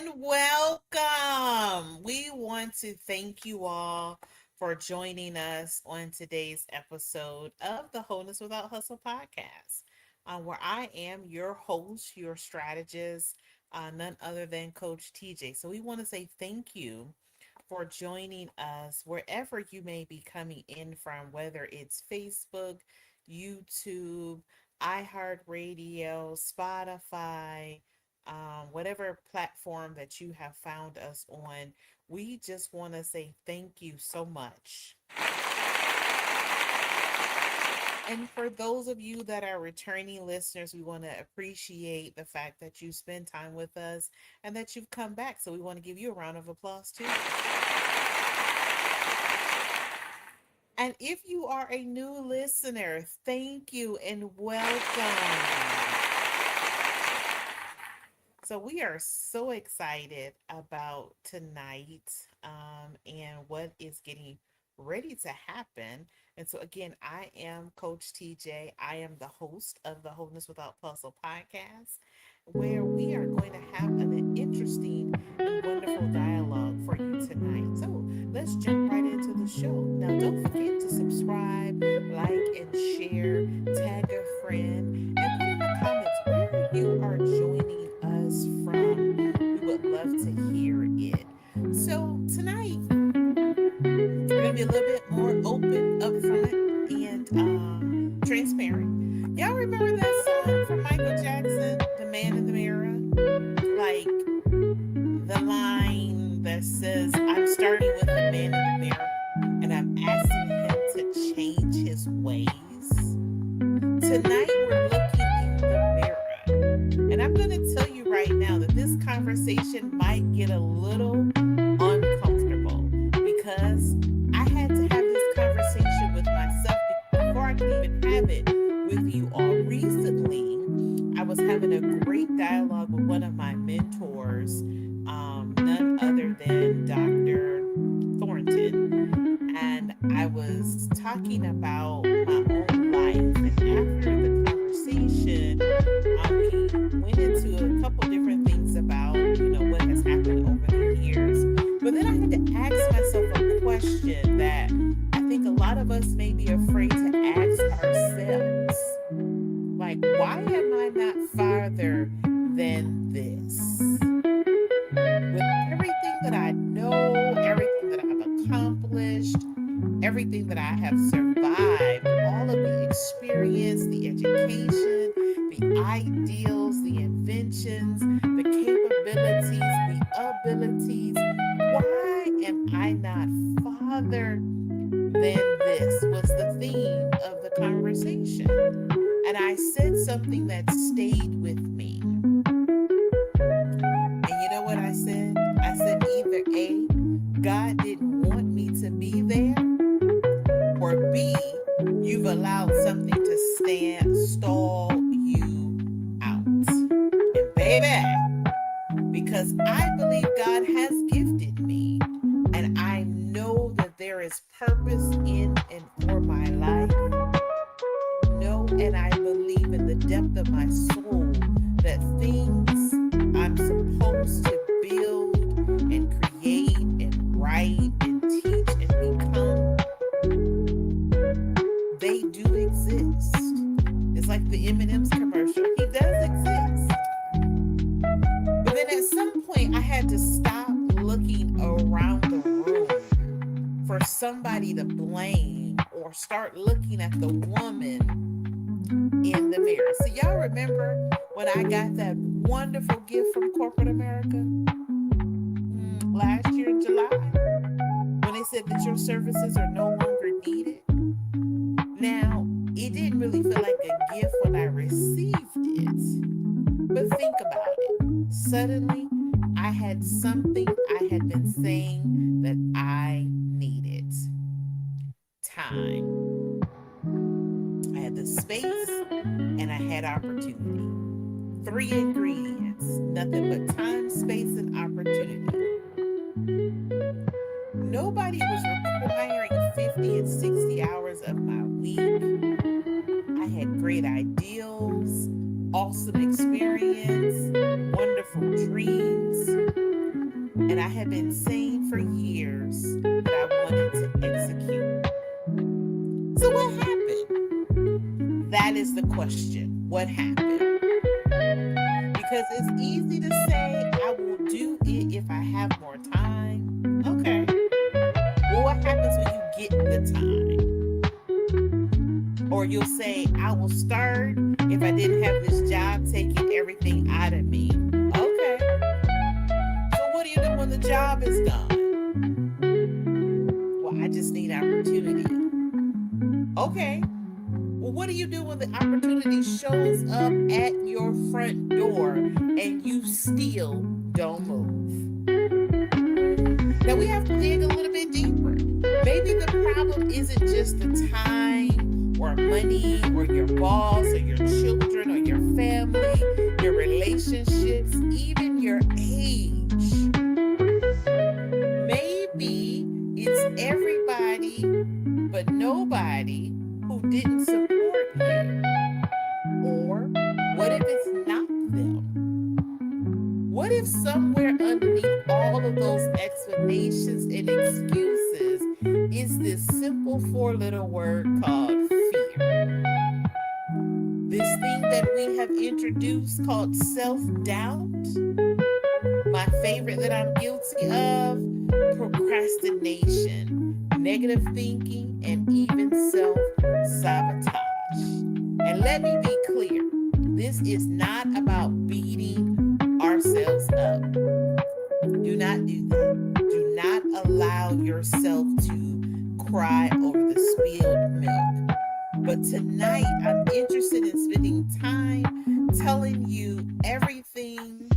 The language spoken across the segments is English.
and welcome. We want to thank you all for joining us on today's episode of the Wholeness Without Hustle podcast, where I am your host, your strategist, none other than Coach TJ. So we want to say thank you for joining us wherever you may be coming in from, whether it's Facebook, YouTube, iHeartRadio, Spotify, whatever platform that you have found us on. We just want to say thank you so much. And for those of you that are returning listeners, we want to appreciate the fact that you spend time with us and that you've come back. So we want to give you a round of applause too. And if you are a new listener, thank you and welcome. So we are so excited about tonight and what is getting ready to happen. And so again, I am Coach TJ. I am the host of the Wholeness Without Puzzle podcast, where we are going to have an interesting and wonderful dialogue for you tonight. So let's jump right into the show. Now, don't forget to subscribe, like, and share, tag a friend, and put in the comments where you are joining us from. We would love to hear it. So tonight, we're going to be a little bit more open, upfront, and transparent. Y'all remember that song from Michael Jackson, The Man in the Mirror? Like the line that says, I'm starting with the man in the mirror and I'm asking him to change his ways. Tonight, we're looking in the mirror. And I'm going to tell you right now that this conversation might get a little uncomfortable because I had to have this conversation with myself before I could even have it with you all. Recently, I was having a great dialogue with one of my mentors, none other than Dr. Thornton. And I was talking about my own life. And after the conversation, we went into a couple different things about, what has happened over the years. But then I had to ask myself a question that I think a lot of us may be afraid to ask ourselves. Like, why am I not farther than this? With everything that I know, everything that I've accomplished, everything that I have survived, all of the experience, the education, the ideals, the inventions, the capabilities, the abilities, why am I not farther than this? Was the theme of the conversation. And I said something that stayed with me. And you know what I said? I said either A, God didn't want me to be there, or B, you've allowed something to stall you out. And baby, because I believe God has gifted me, and I know that there is purpose in and for my life. Know and I believe in the depth of my soul that things I'm supposed to build and create and write and teach and become, they do exist. It's like the M&M's commercial. He does exist. But then at some point I had to stop looking around the room for somebody to blame or start looking at the woman in the mirror. So y'all remember when I got that wonderful gift from corporate America last year in July, when they said that your services are no longer needed? Now, it didn't really feel like a gift when I received it, but think about it. Suddenly, I had something I had been saying that I needed. Time. I had the space and I had opportunity. 3 ingredients, nothing but time, space, and opportunity. Nobody was requiring 50 and 60 hours of my week. I had great ideals, awesome experience, wonderful dreams, And I have been saying for years that I wanted to execute. So, what happened? That is the question. What happened? Because it's easy to say, I will do it if I have more time. Okay. Well, what happens when you get the time? Or you'll say, I will start if I didn't have this job taking everything out of me. Okay. So, what do you do when the job is done? Well, I just need opportunity. Okay. Well, what do you do when the opportunity shows up at your front door and you still don't move? Now we have to dig a little bit deeper. Maybe the problem isn't just the time or money or your boss or your children or your family, your relationships, even your age. Maybe it's everybody but nobody who didn't support you. Or what if it's not them? What if somewhere underneath all of those explanations and excuses is this simple four-letter word called fear? This thing that we have introduced called self-doubt. My favorite that I'm guilty of, procrastination, negative thinking, and even self-sabotage. And let me be clear, this is not about beating ourselves up. Do not do that. Do not allow yourself to cry over the spilled milk. But tonight, I'm interested in spending time telling you everything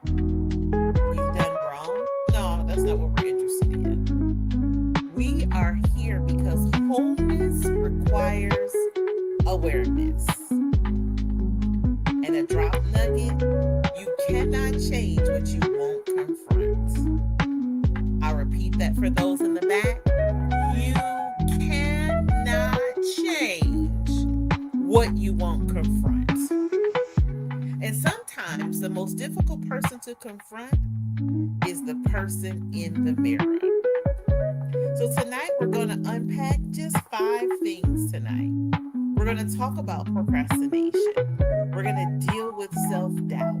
you've done wrong. No, that's not what we're interested in. We are here because wholeness requires awareness. And a drop nugget, you cannot change what you won't confront. I'll repeat that for those in the back. You cannot change what you won't confront. And sometimes the most difficult person to confront is the person in the mirror. So tonight we're going to unpack just 5 things tonight. We're going to talk about procrastination. We're going to deal with self-doubt.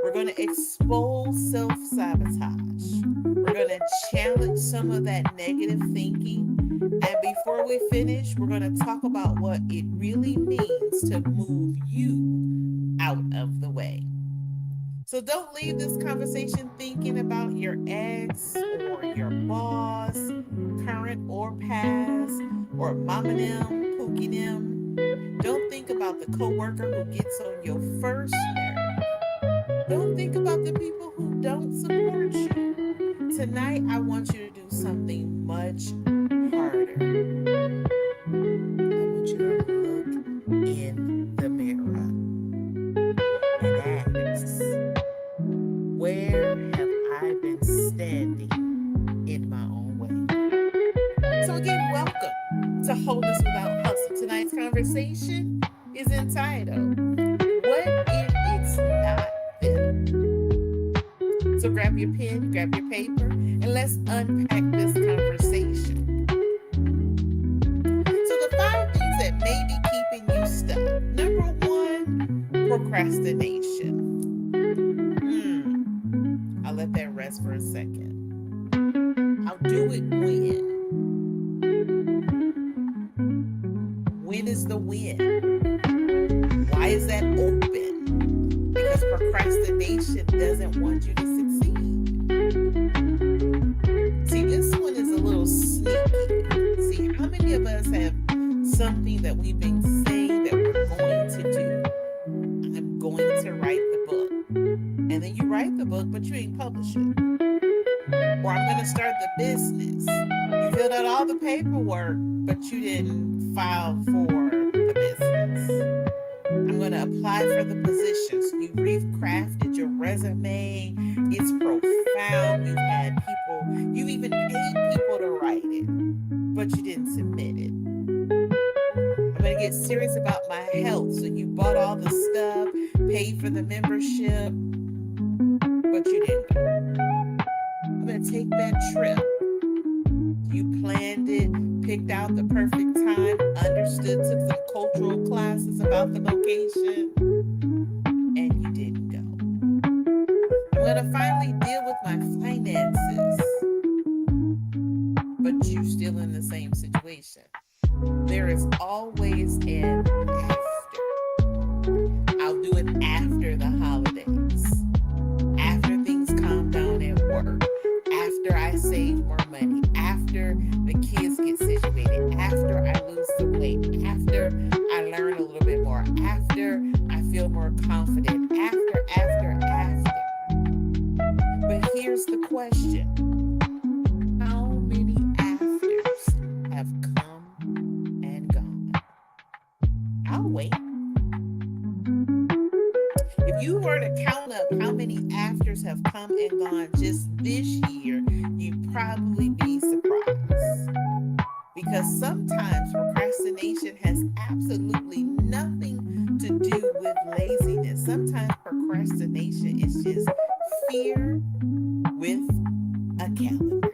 We're going to expose self-sabotage. We're going to challenge some of that negative thinking. And before we finish, we're going to talk about what it really means to move you out of the way. So don't leave this conversation thinking about your ex or your boss, current or past, or mama them, pookie them. Don't think about the coworker who gets on your first nerve. Don't think about the people who don't support you. Tonight, I want you to do something much harder. I want you to look in the mirror and ask, where have I been standing in my own way? So again, welcome to Wholeness Without Hustle. Tonight's conversation is entitled, What If It's Not Them? So grab your pen, grab your paper, and let's unpack this conversation. So the 5 things that may be keeping you stuck. Number 1, procrastination. I'll let that rest for a second. I'll do it when. When is the when? Why is that open? Because procrastination doesn't want you to succeed. See, this one is a little sneaky. See, how many of us have something that we've been saying that we're going to do? I'm going to write the book. And then you write the book, but you ain't publish it. Or I'm going to start the business. You filled out all the paperwork, but you didn't file for the business. I'm going to apply for the position. So you've recrafted your resume. It's profound. You've had people, you even paid people to write it, but you didn't submit it. I'm going to get serious about my health. So you bought all the stuff, paid for the membership, but you didn't go. I'm going to take that trip. You planned it, picked out the perfect time, understood, took some cultural classes about the location, and you didn't go. I'm going to finally deal with my finances, but you're still in the same situation. There is always an after. I'll do it after the holidays, after things calm down at work, after I save more money, after the kids get situated, after I lose some weight, after I learn a little bit more, after I feel more confident, after. But here's the question: how many afters have come and gone? I'll wait. If you were to count up how many afters have come and gone just this year, you'd probably be surprised. Because sometimes procrastination has absolutely nothing to do with laziness. Sometimes procrastination is just fear with a calendar.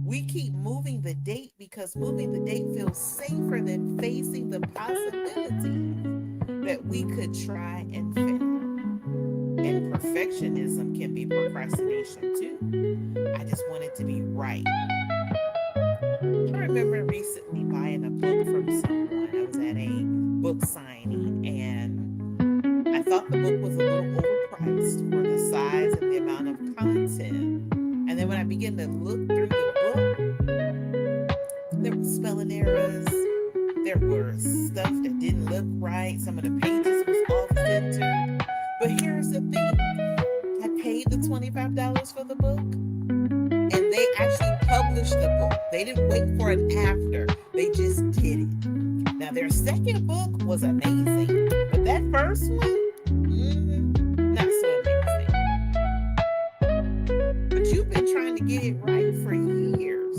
We keep moving the date because moving the date feels safer than facing the possibility that we could try and fail. And perfectionism can be procrastination too. I just want it to be right. I remember recently buying a book from someone. I was at a book signing and I thought the book was a little overpriced for the size and the amount of content. And then when I began to look through the book, there were spelling errors. There were stuff that didn't look right. Some of the pages was off center. But here's the thing. I paid the $25 for the book and they actually published the book. They didn't wait for an after. They just did it. Now their second book was amazing. But that first one, not so amazing. But you've been trying to get it right for years.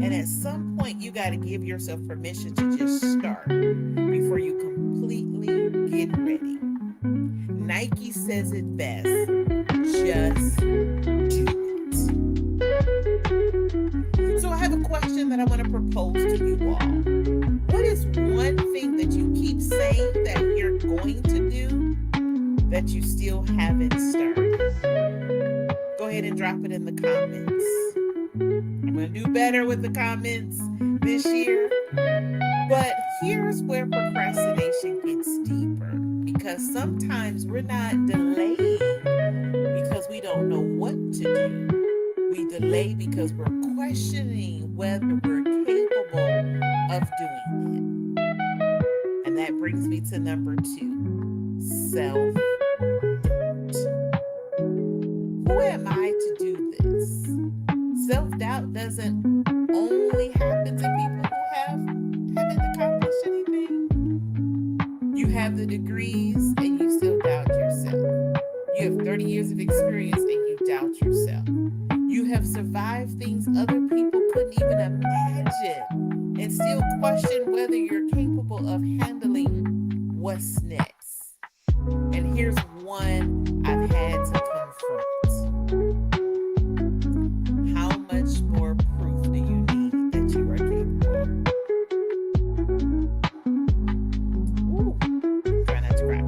And at some point, you got to give yourself permission to just start before you completely get ready. Nike says it best: just do it. So I have a question that I want to propose to you all. What is one thing that you keep saying that you're going to do that you still haven't started? Go ahead and drop it in the comments. I'm going to do better with the comments this year. But here's where procrastination gets deeper. Because sometimes we're not delaying because we don't know what to do. We delay because we're questioning whether we're capable of doing it. And that brings me to number 2, self-doubt. Who am I to do this? Self-doubt doesn't only happen to people who haven't accomplished anything. You have the degrees and you still doubt yourself. You have 30 years of experience and you doubt yourself. You have survived things other people couldn't even imagine and still question whether you're capable of handling what's next. And here's one I've had to confront. How much more proof do you need that you are capable? Ooh, try not to cry.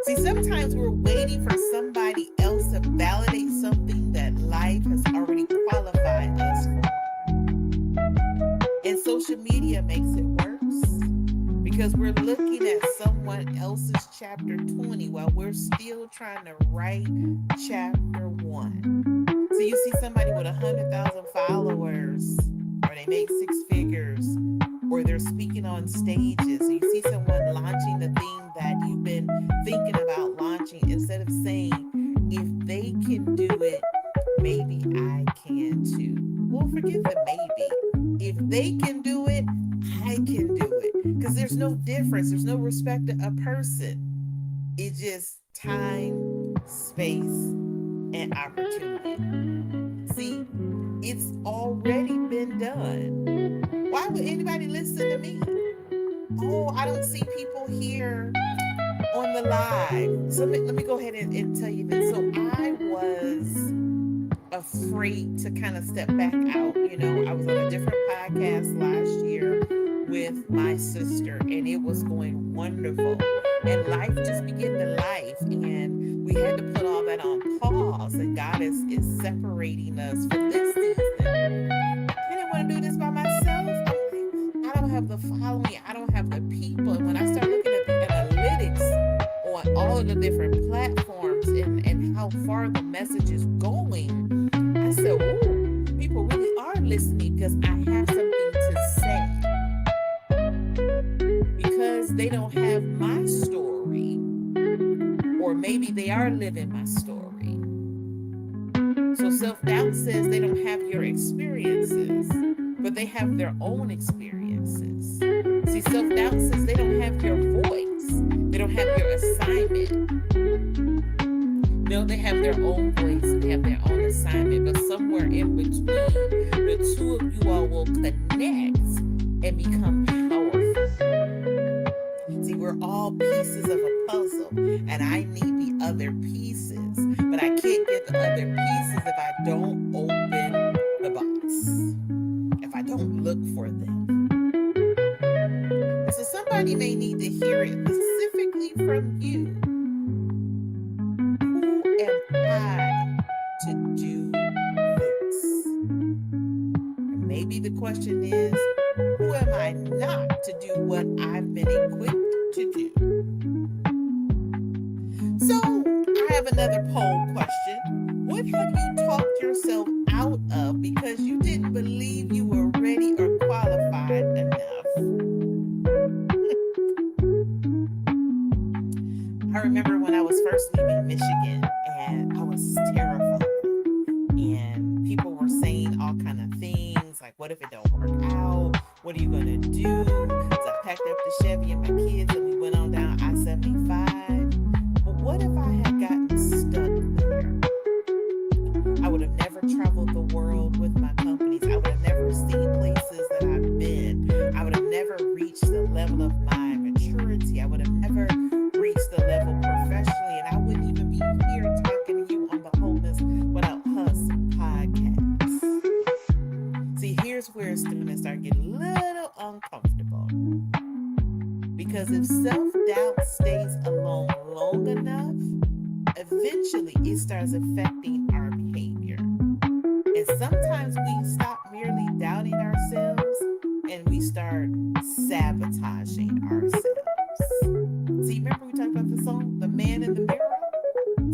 See, sometimes we're waiting for somebody else to validate something that life has already qualified us for. And social media makes it worse because we're looking at someone else's chapter 20 while we're still trying to write chapter 1. So you see somebody with 100,000 followers, or they make 6 figures, or they're speaking on stages. So you see someone launching the thing that you've been thinking about launching, instead of saying, if they can do it, maybe I can too. Well, forget the maybe. If they can do it, I can do it. Because there's no difference. There's no respect to a person. It's just time, space, and opportunity. See, it's already been done. Why would anybody listen to me? Oh, I don't see people here on the live. So let me go ahead and tell you this. So I was afraid to kind of step back out. I was on a different podcast last year with my sister, and it was going wonderful. And life just began to life, and we had to put all that on pause. And God is separating us for this season. I didn't want to do this by myself. I don't have the following. I don't have the people. And when I start looking at the analytics on all of the different platforms and how far the message is going, I said, "Ooh, people really are listening because I have something to say." Because they don't have my story, or maybe they are living my story. So self-doubt says they don't have your experiences, but they have their own experiences. See, self-doubt says they don't have your voice. They don't have your assignment. No, they have their own voice. They have their own assignment. But somewhere in between, the two of you all will connect and become powerful. See, we're all pieces of a puzzle, and I need the other pieces. But I can't get the other pieces if I don't open the box, if I don't look for them. So somebody may need to hear it specifically from you. Who am I to do this? And maybe the question is, who am I not to do what I've been equipped to do? So I have another poll question. What have you talked yourself out of because you didn't believe you were ready or qualified enough? I remember when I was first leaving Michigan, and I was terrified. And people were saying all kind of things like, what if it don't work out? What are you going to do? So I packed up the Chevy and my kids, and we went on down I-75. But what if I had gotten stuck there? I would have never traveled the world with my companies. I would have never seen places that I've been. I would have never reached the level of my maturity. I would have never reached the level professionally, and I wouldn't even be here talking to you on the Wholeness Without Hus podcast. See, here's where it's going to start getting a little uncomfortable. Because if self-doubt stays alone long enough, eventually it starts affecting our behavior. And sometimes we stop merely doubting ourselves and we start sabotaging ourselves. See, remember we talked about the song, The Man in the Mirror?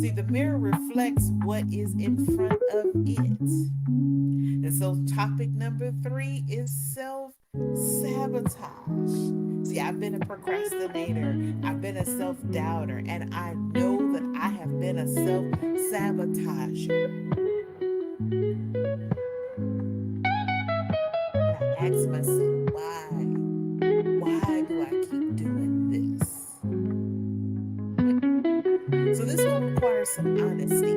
See, the mirror reflects what is in front of it. And so topic number 3 is self-sabotage. See, I've been a procrastinator. I've been a self-doubter. And I know that I have been a self-sabotager. And I ask myself, why? Why do I keep doing this? So this will require some honesty.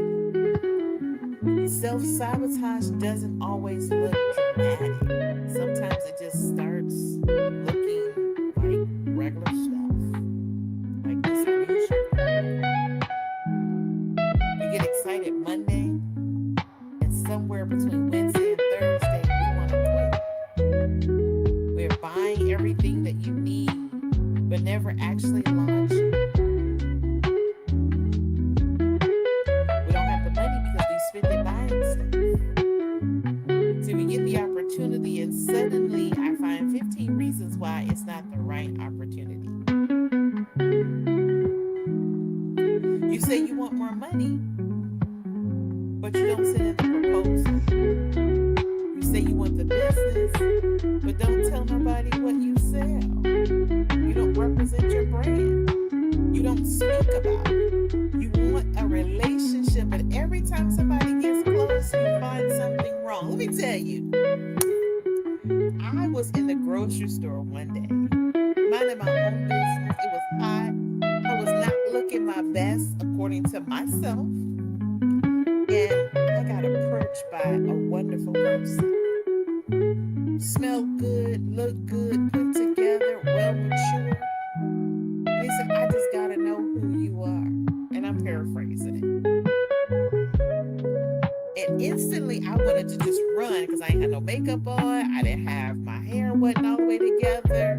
Self-sabotage doesn't always look dramatic. Sometimes it just starts looking like regular stuff. Like this we get excited Monday, and somewhere between Wednesday and Thursday, we want to quit. We're buying everything that you need, but never actually launching. We don't have the money because we spent it buying stuff. So we get the opportunity, and suddenly I find 15 reasons why it's not the right opportunity. You say you want more money, but you don't send in the proposal. You say you want the business, but don't tell nobody what you sell. You don't represent your brand. You don't speak about it. You want a relationship, but every time somebody gets close, you find something wrong. Let me tell you, I was in the grocery store one day, minding my own business. It was hot. I was not looking my best according to myself. And I got approached by a wonderful person. Smelled good, looked good, put together, well mature. He said, I just got to know who makeup on. I didn't have my hair wasn't all the way together.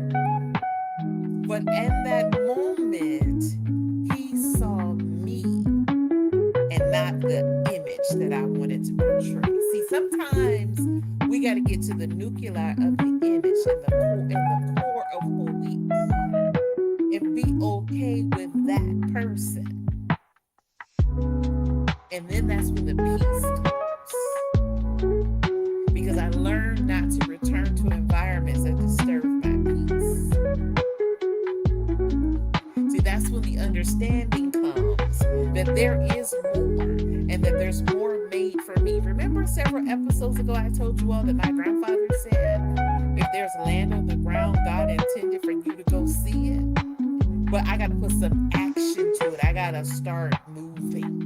But in that moment, he saw me and not the image that I wanted to portray. See, sometimes we got to get to the nuclei of the image and the core of who we are and be okay with that person. And then that's when the peace comes. Because I learned not to return to environments that disturb my peace. See, that's when the understanding comes that there is more and that there's more made for me. Remember several episodes ago, I told you all that my grandfather said, if there's land on the ground, God intended for you to go see it. But I got to put some action to it. I got to start moving.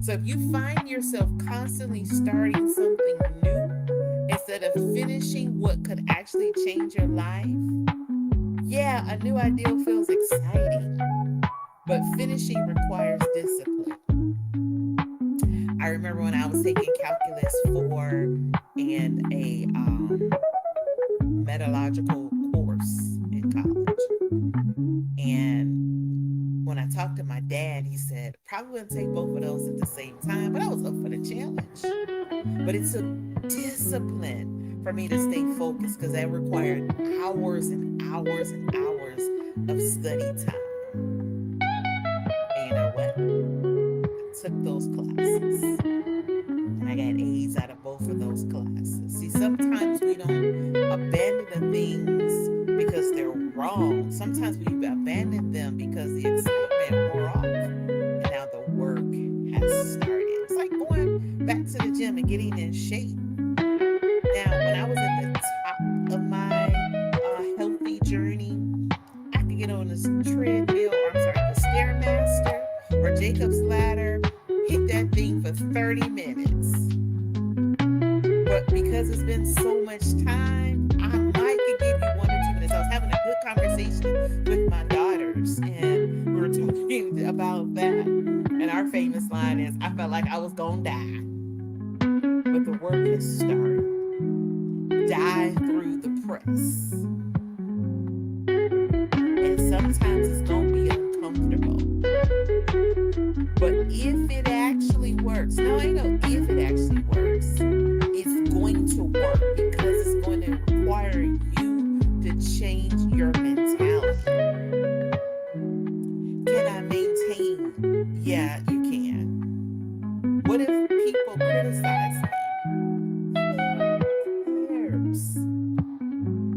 So if you find yourself constantly starting something new instead of finishing what could actually change your life, yeah, a new ideal feels exciting, but finishing requires discipline. I remember when I was taking calculus 4 and a metallurgical course in college. And when I talked to my dad, he said, probably wouldn't take both of those at the same time, but I was up for the challenge. But it took discipline for me to stay focused because that required hours and hours and hours of study time. And you know what? I took those classes and I got A's out of both of those classes. See, sometimes we don't abandon the things because they're wrong. Sometimes we abandon them because the excitement wore off and now the work has started. It's like going back to the gym and getting in shape. Now, when I was at the top of my healthy journey, I could get on this treadmill, or I'm sorry, the Stairmaster or Jacob's Ladder, hit that thing for 30 minutes. But because it's been so much time, I might could give you 1 or 2 minutes. I was having a good conversation with my daughters, and we were talking about that. And our famous line is, I felt like I was gonna die. But the work has started. Die through the press. And sometimes it's going to be uncomfortable. But if it actually works, now I know if it actually works, it's going to work because it's going to require you to change your mentality. Can I maintain? Yeah, you can. What if people criticize me?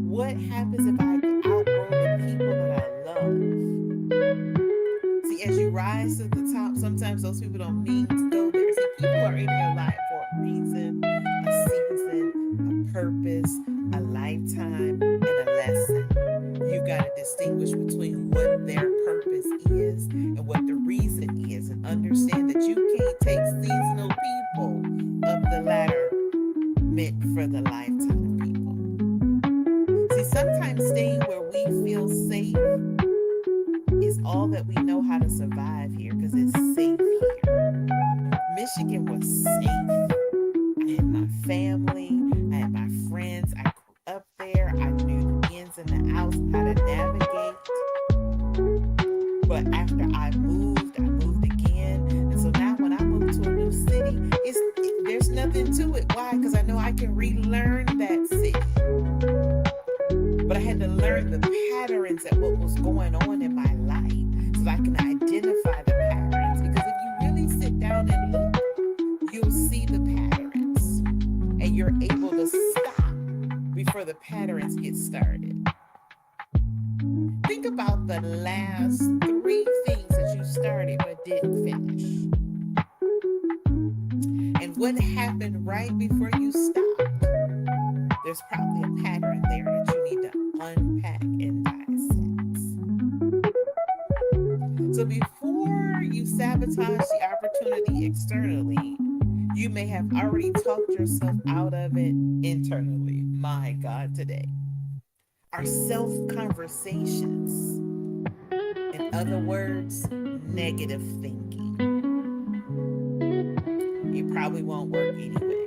What happens if I outgrow the people that I love? See, as you rise to the top, sometimes those people don't mean to go there. See, people are in your life for a reason, a season, a purpose, a lifetime, and a lesson. You got to distinguish between what their purpose is and what the reason is, and understand that you can't take seasonal people up the ladder meant for the lifetime people. See, sometimes staying where we feel safe is all that we know how to survive here because it's safe here. Michigan was safe. I had my family, I had my friends, I grew up there, I knew the ins and the outs, how to navigate. But after I moved again. And so now when I move to a new city, there's nothing to it. Why? Because I know I can relearn that city. But I had to learn the patterns at what was going on in my life so that I can identify the patterns. Because if you really sit down and look, you'll see the patterns. And you're able to stop before the patterns get started. Think about the last 3 things that you started but didn't finish. And what happened right before you stopped? There's probably a pattern there that you need to unpack and dissect. So before you sabotage the opportunity externally, you may have already talked yourself out of it internally. My God, today. Our self-conversations. In other words, negative thinking. It probably won't work anyway.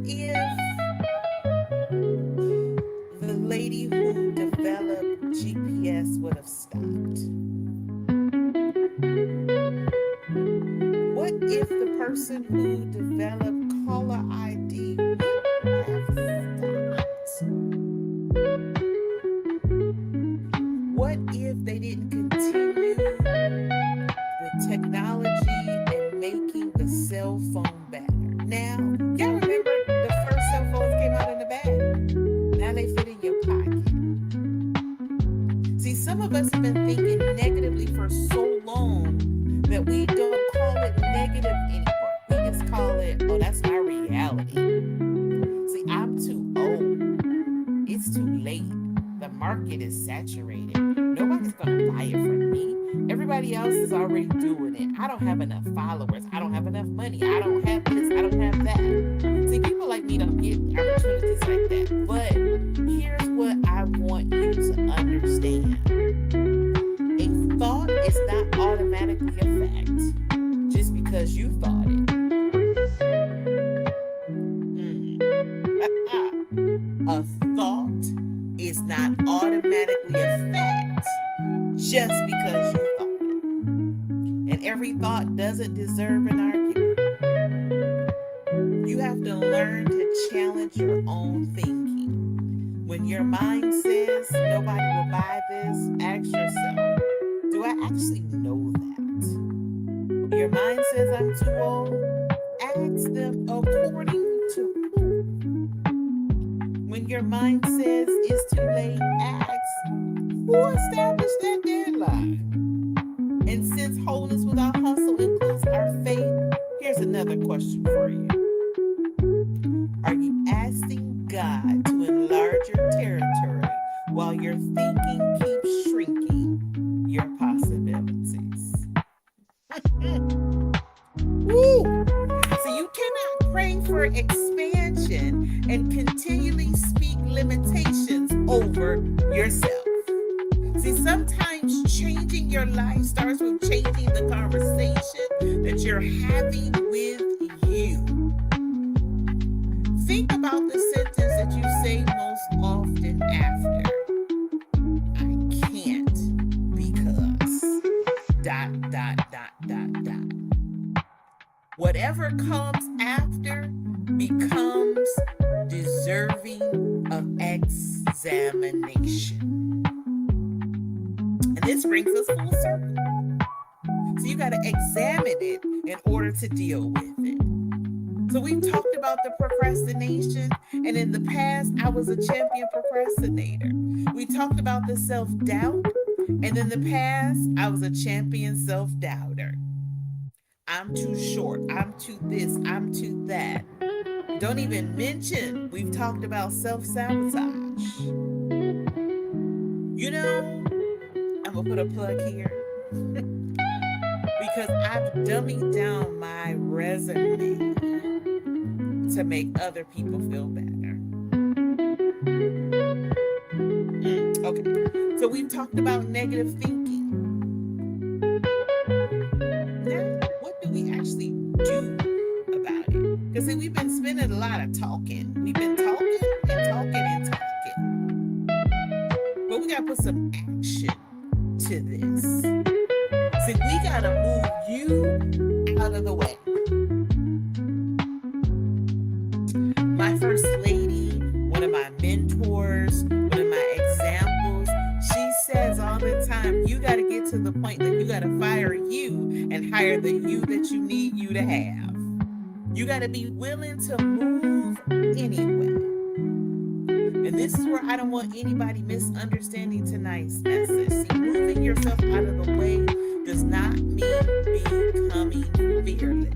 if the lady who developed GPS would have stopped? What if the person who developed caller ID would have stopped? What if they didn't continue the technology and making the cell phone better? Now, y'all remember the first cell phones came out in the bag. Now they fit in your pocket. See, some of us have been thinking negatively for so long that we don't call it negative anymore. We just call it, oh, that's my reality. See, I'm too old. It's too late. The market is saturated. Nobody's going to buy it from me. Everybody else is already doing it. I don't have enough followers. I don't have enough money. I don't have this. I don't have that. See, people like me don't get opportunities like that. But here's what I want you to understand. A thought is not automatically a fact just because you thought it. A thought is not automatically a fact just because you thought it. And every thought doesn't deserve an argument. You have to learn to challenge your own thinking. When your mind says nobody will buy this, ask yourself, do I actually know that? Your mind says I'm too old, ask them according to who. When your mind says it's too late, ask who established that deadline. And since wholeness without hustle includes our faith, here's another question for you. Are you asking God to enlarge your territory while your thinking keeps shrinking your possibilities? Woo! So you cannot pray for expansion and continually speak limitations over yourself. See, sometimes changing your life starts with changing the conversation that you're having with you. Think about the sentence that you say most often after. I can't because ... Whatever comes after becomes deserving of examination. And this brings us full circle. So you got to examine it in order to deal with it. So we talked about the procrastination, and in the past, I was a champion procrastinator. We talked about the self-doubt, and in the past, I was a champion self-doubter. I'm too short. I'm too this. I'm too that. Don't even mention, we've talked about self-sabotage. You know, I'm going to put a plug here because I've dummied down my resume to make other people feel better. Okay, so we've talked about negative thinking. Now, what do we actually do about it? Because we've been spending a lot of talking. We've been talking and talking and talking. But we got to put some action to this. See, we got to move you out of the way. My first lady, one of my mentors, one of my examples, she says all the time, you got to get to the point that you got to fire you and hire the you that you need you to have. You got to be willing to move anyway. And this is where I don't want anybody misunderstanding tonight's message. See, moving yourself out of the way does not mean becoming fearless.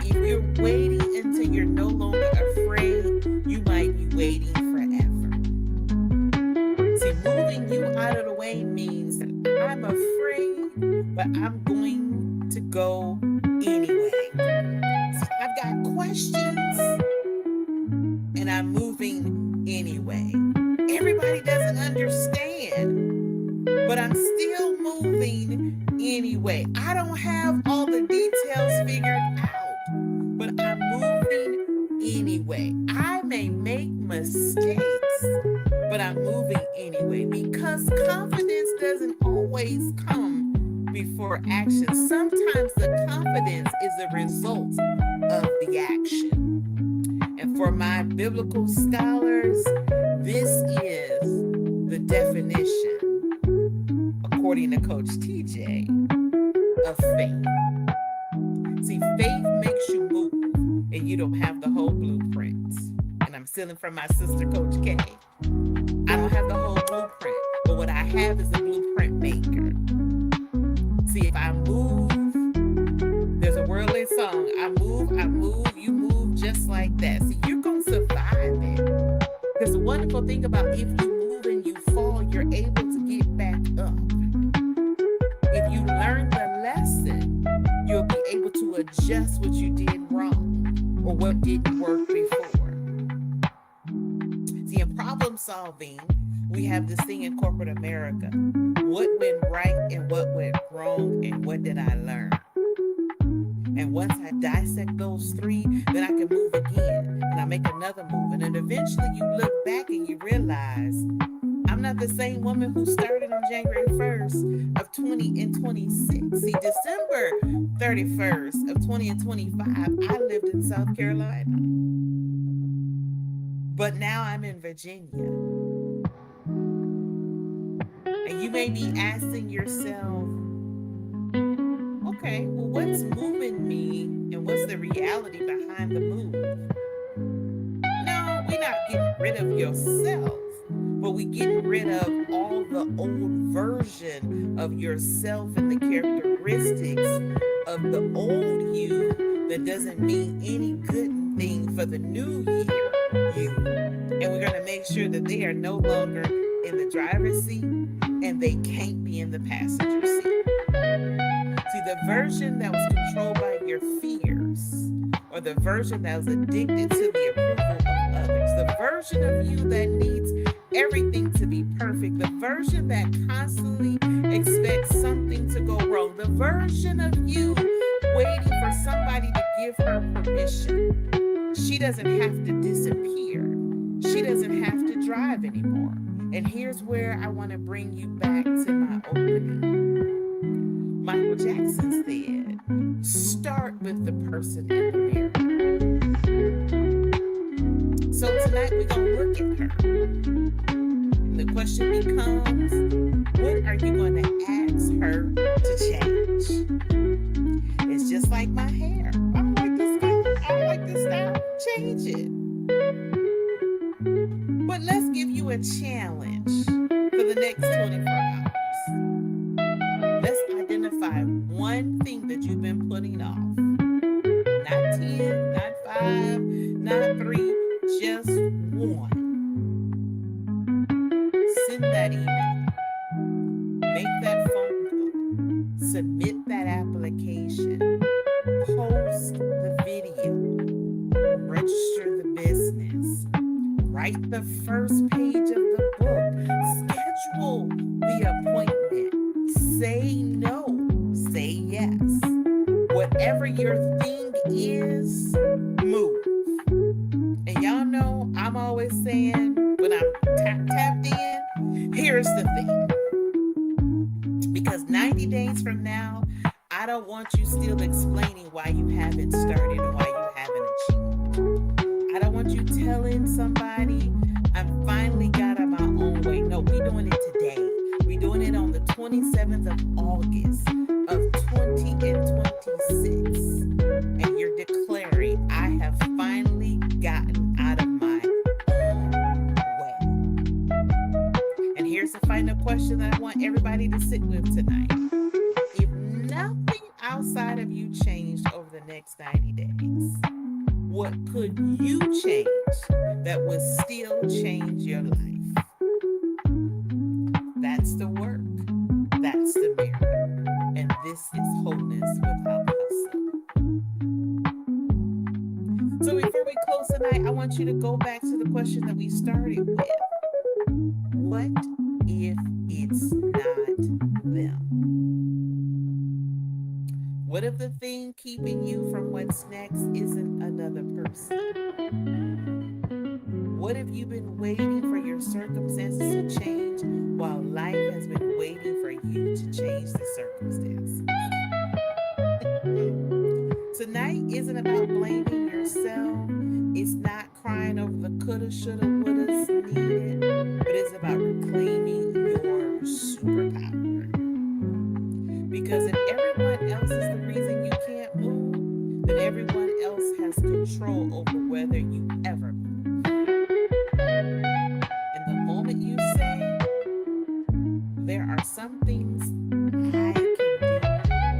If you're waiting until you're no longer afraid, you might be waiting forever. See, moving you out of the way means that I'm afraid, but I'm going to go anyway. See, I've got questions, and I'm moving anyway. Everybody doesn't understand, but I'm still moving anyway. I don't have all the details figured out, but I'm anyway. I may make mistakes, but I'm moving anyway because confidence doesn't always come before action. Sometimes the confidence is a result of the action. And for my biblical scholars, this is the definition, according to Coach TJ, of faith. See, faith makes you move, and you don't have the whole blueprint. And I'm stealing from my sister, Coach K. I don't have the whole blueprint, but what I have is a blueprint maker. See, if I move, there's a worldly song. I move, you move just like that. See, you're going to survive it. Because the wonderful thing about if you move and you fall, you're able to get back up. If you learn the lesson, you'll be able to adjust what you did wrong or what didn't work before. See, in problem solving, we have this thing in corporate America. What went right and what went wrong and what did I learn? And once I dissect those three, then I can move again and I make another move. And then eventually you look back and you realize I'm not the same woman who started on January 1st of 20 and 26. See, December 31st of 20 and 25, I lived in South Carolina. But now I'm in Virginia. And you may be asking yourself, okay, well, what's moving me and what's the reality behind the move? No, we're not getting rid of yourself, but we're getting rid of all the old version of yourself and the characteristics of the old you that doesn't mean any good thing for the new year you. And we're going to make sure that they are no longer in the driver's seat and they can't be in the passenger seat. See, the version that was controlled by your fears, or the version that was addicted to the approval of others, the version of you that needs everything to be perfect, the version that constantly expects something to go wrong, the version of you waiting for somebody to give her permission. She doesn't have to disappear. She doesn't have to drive anymore. And here's where I want to bring you back to my opening. Michael Jackson said, start with the person in the mirror. So tonight we're going to look at her. And the question becomes, what are you going to ask her to change? It's just like my hair. I don't like this style. I don't like this style. Change it. But let's give you a challenge for the next 24 hours. Let's identify one thing that you've been putting off. Not 10, not 5, not 3, just one. Send that email. Make that phone call. Submit that application. Post the video. Register the business. Write the first page of the book. Schedule the appointment. Say no. Say yes. Whatever your thing is, move. And y'all know I'm always saying when I'm tapped in, here's the thing. Because 90 days from now, I don't want you still explaining why you haven't started or why you haven't achieved. I don't want you telling somebody I finally got on my own way. No, we're doing it today. We're doing it on the 27th of August of 2026. And you're declaring, I have finally gotten out of my own way. And here's the final question that I want everybody to sit with tonight. If nothing outside of you changed over the next 90 days, what could you change that would still change your life? That's the work. That's the mirror. And this is wholeness without hustle. So before we close tonight, I want you to go back to the question that we started with. What if it's not them? What if the thing keeping you from what's next isn't another person? What have you been waiting for your circumstances to change while life has been waiting for you to change the circumstances? Tonight isn't about blaming yourself. It's not crying over the coulda, shoulda, wouldas needed, but it's about reclaiming your superpower. Because if everyone else is the reason you can't move, then everyone else has control over whether you ever move. And the moment you say, there are some things I can do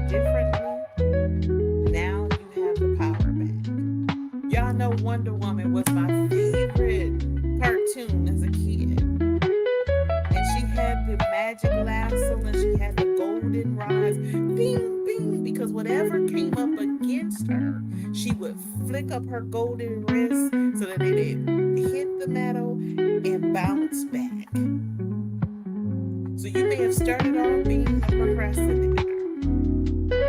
differently, now you have the power back. Y'all know Wonder Woman was my favorite cartoon as a kid. And she had the magic lasso and she had the golden rods. Bing, bing, because whatever came up against her, she would flick up her golden wrist so that it hit the metal and bounce back. So you may have started off being a procrastinator.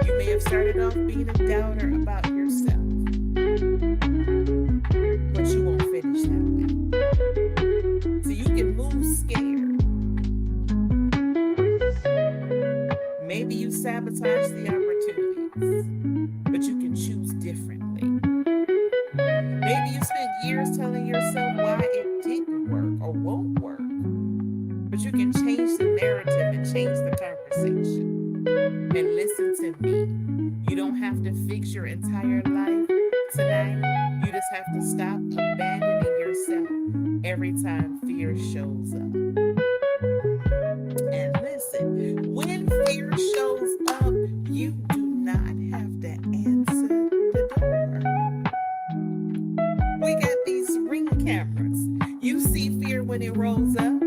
You may have started off being a doubter about yourself. But you won't finish that way. So you can move scared. Maybe you sabotage the opportunities, but you can choose differently. Maybe you spent years telling yourself why it didn't work or won't work, but you can change the narrative and change the conversation. And listen to me. You don't have to fix your entire life tonight. You just have to stop abandoning yourself every time fear shows up. And listen, when fear shows up, you do not have to answer the door. We got these ring cameras. You see fear when it rolls up.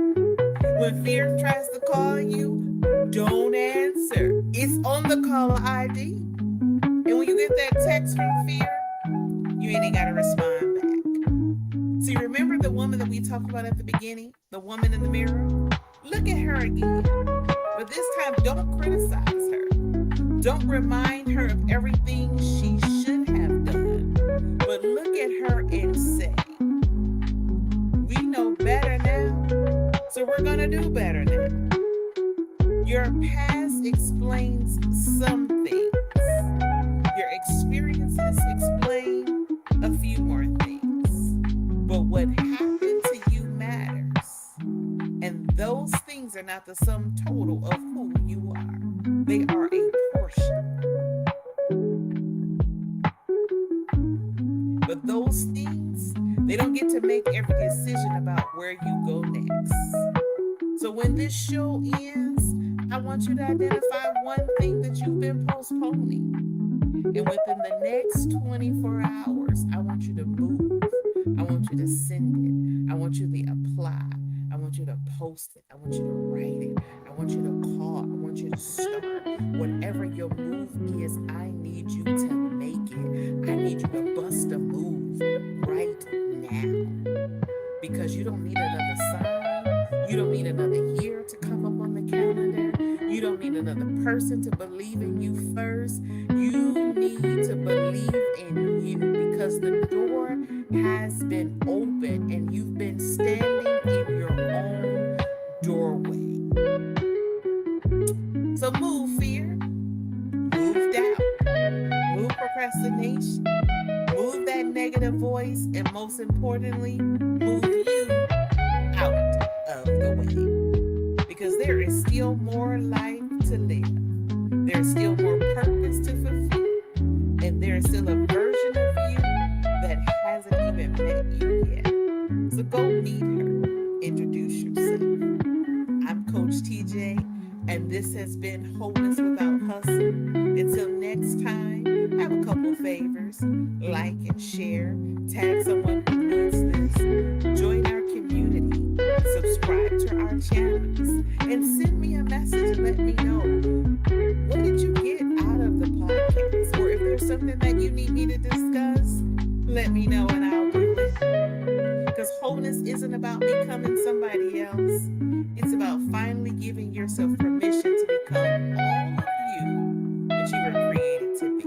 When fear tries to call you, don't answer. It's on the caller ID. And when you get that text from fear, you ain't got to respond back. So you remember the woman that we talked about at the beginning? The woman in the mirror? Look at her again. But this time, don't criticize her. Don't remind her of everything she should have done. But look at her and say, we know better now, so we're going to do better now. Your past explains some things. Your experiences explain a few more things. But what happened to you matters. And those things are not the sum total of who you are. They are a portion. But those things, they don't get to make every decision about where you go next. So when this show ends, I want you to identify one thing that you've been postponing. And within the next 24 hours, I want you to move. I want you to send it. I want you to apply. I want you to post it. I want you to write it. I want you to call. I want you to start. Whatever your move is, I need you to make it. I need you to bust a move right now. Because you don't need another sign. You don't need another year to come up on the calendar. You don't need another person to believe in you first. You need to believe in you because the door has been open and you've been standing in your own doorway. So move fear, move doubt, move procrastination, move that negative voice, and most importantly, move you out of the way. Because there is still more life to live. There's still more purpose to fulfill. And there's still a version of you that hasn't even met you yet. So go meet her. Introduce yourself. I'm Coach TJ, and this has been Wholeness Without Hustle. Until next time, have a couple favors. Like and share. Tag someone who needs this. Join our community. Subscribe to our channels. And send me a message and let me know, what did you get out of the podcast? Or if there's something that you need me to discuss, let me know and I'll do it. Because wholeness isn't about becoming somebody else. It's about finally giving yourself permission to become all of you that you were created to be.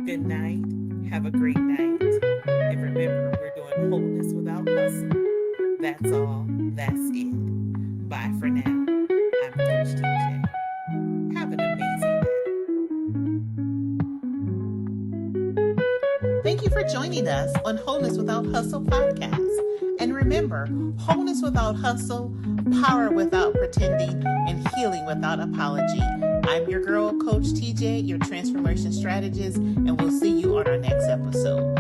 Good night. Have a great night. And remember, That's all. That's it. Bye for now. I'm Coach TJ. Have an amazing day. Thank you for joining us on Wholeness Without Hustle podcast. And remember, wholeness without hustle, power without pretending, and healing without apology. I'm your girl, Coach TJ, your transformation strategist, and we'll see you on our next episode.